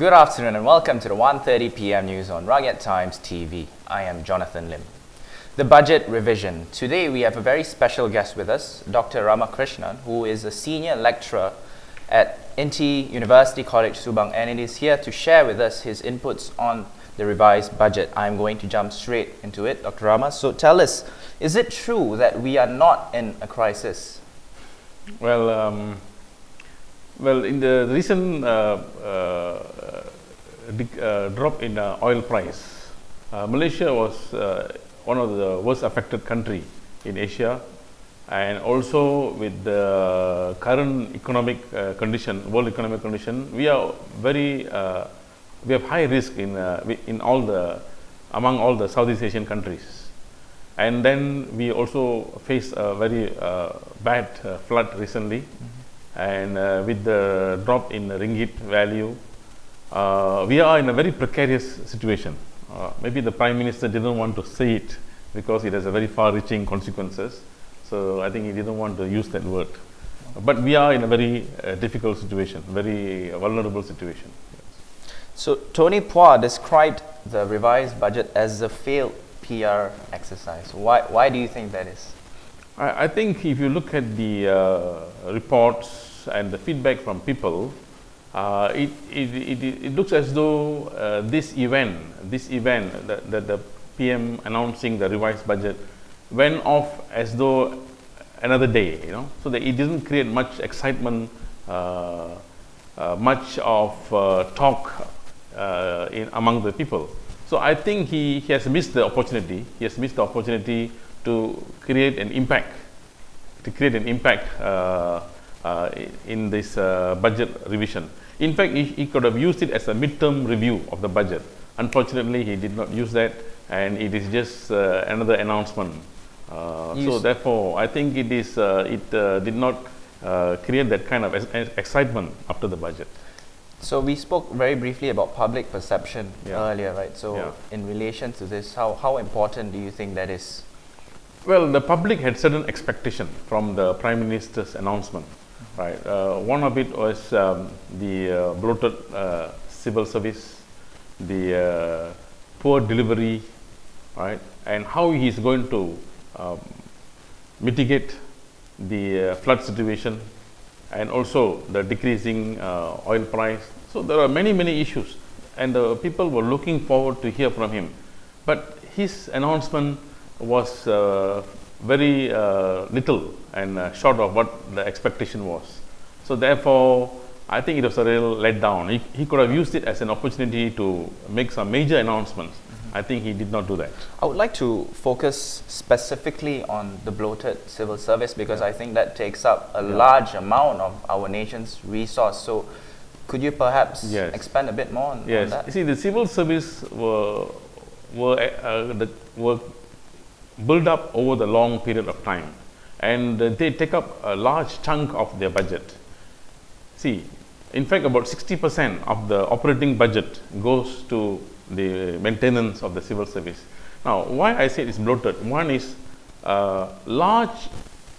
Good afternoon and welcome to the 1:30 p.m. news on Rakyat Times TV. I am Jonathan Lim. The budget revision. Today we have a very special guest with us, Dr. Ramakrishnan, who is a senior lecturer at Inti University College Subang, and it is here to share with us his inputs on the revised budget. I'm going to jump straight into it, Dr. Rama. So tell us, is it true that we are not in a crisis? Well, in the recent drop in oil price, Malaysia was one of the worst affected country in Asia, and also with the current economic condition, world economic condition, we are very we have high risk in among all the Southeast Asian countries. And then we also face a very bad flood recently, and with the drop in the ringgit value, we are in a very precarious situation. Maybe the Prime Minister didn't want to say it because it has a very far-reaching consequences. So I think he didn't want to use that word. But we are in a very difficult situation, very vulnerable situation. So Tony Phua described the revised budget as a failed PR exercise. Why do you think that is? I think if you look at the reports and the feedback from people, it looks as though this event, the PM announcing the revised budget, went off as though another day, so that it didn't create much excitement, much of talk among the people. So I think he has missed the opportunity. He has missed the opportunity to create an impact, in this budget revision. In fact, he could have used it as a midterm review of the budget. Unfortunately, he did not use that, and it is just another announcement. So therefore, I think it did not create that kind of excitement after the budget. So we spoke very briefly about public perception earlier, right? So in relation to this, how important do you think that is? Well, the public had certain expectation from the Prime Minister's announcement, right? One of it was the bloated civil service, the poor delivery, right? And how he is going to mitigate the flood situation, and also the decreasing oil price. So there are many issues, and the people were looking forward to hear from him. But his announcement was very little and short of what the expectation was. So therefore, I think it was a real letdown. He could have used it as an opportunity to make some major announcements. I think he did not do that. I would like to focus specifically on the bloated civil service, because I think that takes up a large amount of our nation's resource. So could you perhaps expand a bit more on that? You see, the civil service were built up over the long period of time, and they take up a large chunk of their budget. See, in fact, about 60% of the operating budget goes to the maintenance of the civil service. Now, why I say it's bloated? One is large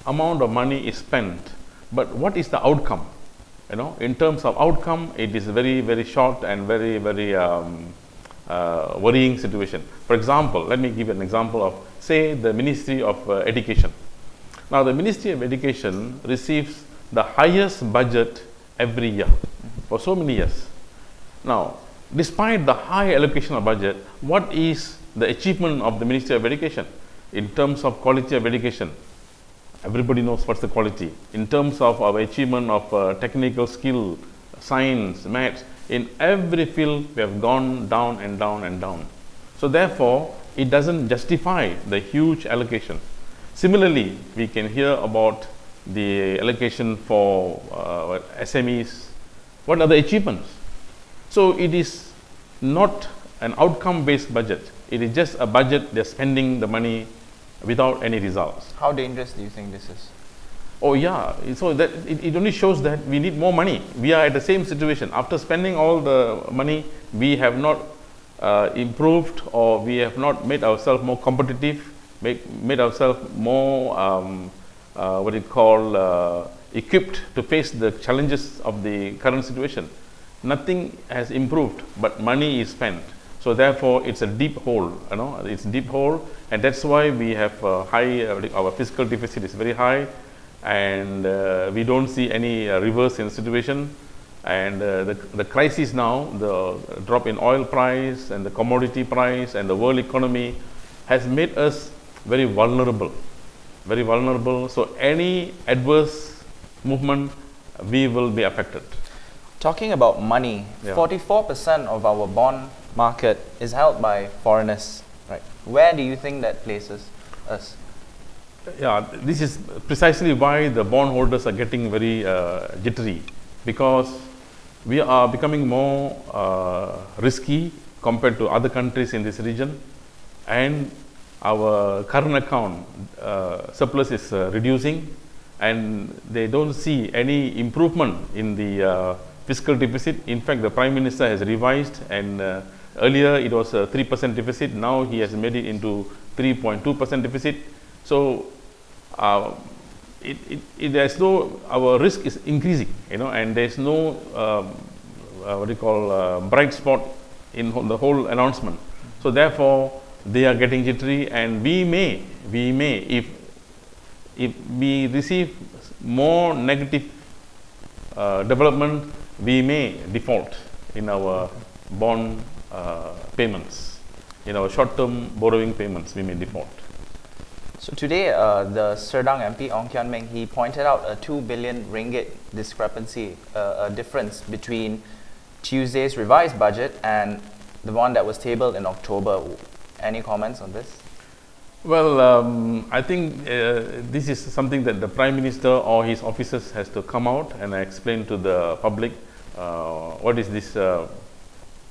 amount of money is spent, but what is the outcome? In terms of outcome, it is very short and very worrying situation. For example, let me give an example of, say, the Ministry of Education. Now, the Ministry of Education receives the highest budget every year for so many years. Now, despite the high allocation of budget, what is the achievement of the Ministry of Education in terms of quality of education? Everybody knows what's the quality. In terms of our achievement of technical skill, science, maths, in every field we have gone down and down and down. So therefore, it doesn't justify the huge allocation. Similarly, we can hear about the allocation for SMEs. What are the achievements? So it is not an outcome-based budget. It is just a budget, they're spending the money without any results. How dangerous do you think this is? Oh yeah, so that it only shows that we need more money. We are at the same situation. After spending all the money, we have not improved, or we have not made ourselves more competitive, made ourselves more equipped to face the challenges of the current situation. nothing has improved, but money is spent. So therefore, it's a deep hole, it's a deep hole, and that's why we have high, our fiscal deficit is very high, and we don't see any reverse in the situation. And the crisis now, the drop in oil price and the commodity price and the world economy has made us very vulnerable, very vulnerable. So any adverse movement, we will be affected. Talking about money, 44% of our bond market is held by foreigners. Right? Where do you think that places us? Yeah, this is precisely why the bondholders are getting very jittery, because we are becoming more risky compared to other countries in this region, and our current account surplus is reducing, and they don't see any improvement in the fiscal deficit. In fact, the Prime Minister has revised, and earlier it was a 3% deficit, now he has made it into 3.2% deficit. So there's no, our risk is increasing, and there's no what do you call bright spot in the whole announcement. So therefore, they are getting jittery, and we may, if we receive more negative development, we may default in our bond payments, in our short-term borrowing payments, we may default. So today, the Serdang MP, Ong Kian Meng, he pointed out a 2 billion ringgit discrepancy, a difference between Tuesday's revised budget and the one that was tabled in October. Any comments on this? Well, I think this is something that the Prime Minister or his officers has to come out and explain to the public what is this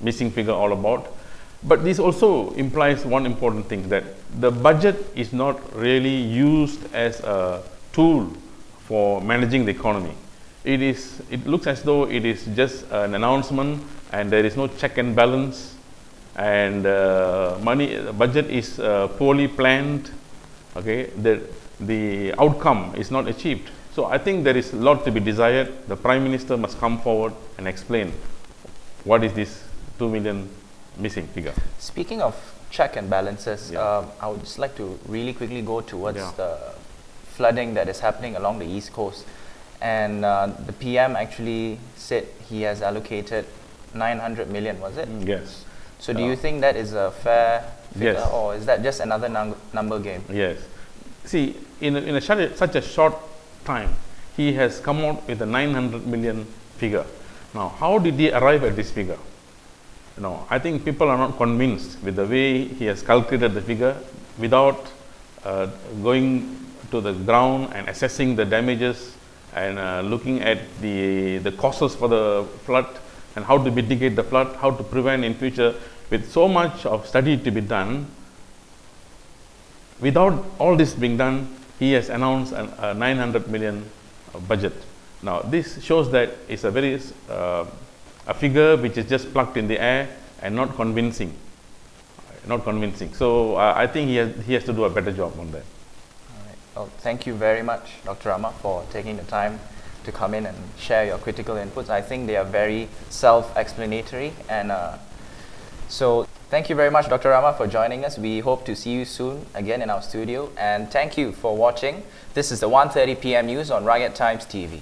missing figure all about. But this also implies one important thing, that the budget is not really used as a tool for managing the economy. It looks as though it is just an announcement, and there is no check and balance, and budget is poorly planned. Okay, the outcome is not achieved. So I think there is a lot to be desired. The Prime Minister must come forward and explain what is this 2 million missing figure. Speaking of check and balances, I would just like to really quickly go towards the flooding that is happening along the East Coast. And the PM actually said he has allocated 900 million, was it? Yes. So do you think that is a fair figure, yes, or is that just another number game? Yes. See, in such a short time, he has come out with a 900 million figure. Now, how did he arrive at this figure? I think people are not convinced with the way he has calculated the figure without going to the ground and assessing the damages and looking at the causes for the flood and how to mitigate the flood, how to prevent in future. With so much of study to be done, without all this being done, he has announced a 900 million budget. Now, this shows that it's a very a figure which is just plucked in the air and not convincing. So I think he has to do a better job on that. All right. Well, thank you very much, Dr. Rama, for taking the time to come in and share your critical inputs. I think they are very self-explanatory, and so thank you very much, Dr. Rama, for joining us. We hope to see you soon again in our studio, and thank you for watching. This is the 1:30 p.m. news on Rakyat Times TV.